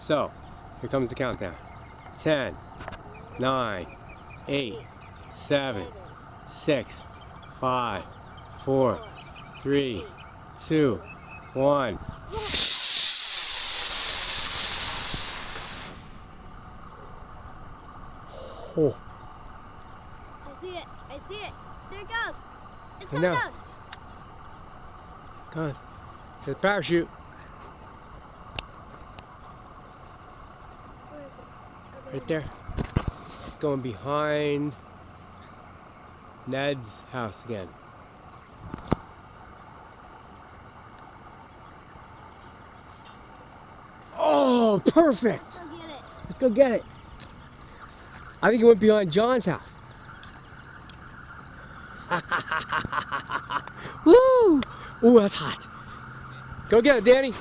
So, here comes the countdown. 10, 9, 8, 7, 6, 5, 4, 3, 2, 1. Oh. I see it. I see it. There it goes. It's I going know. down. Goes. There's a parachute. Where is it? Right there. It's going behind Ned's house again. Oh, perfect! Let's go get it. Let's go get it. I think it went behind John's house. Woo! Ooh, that's hot. Go get it, Danny.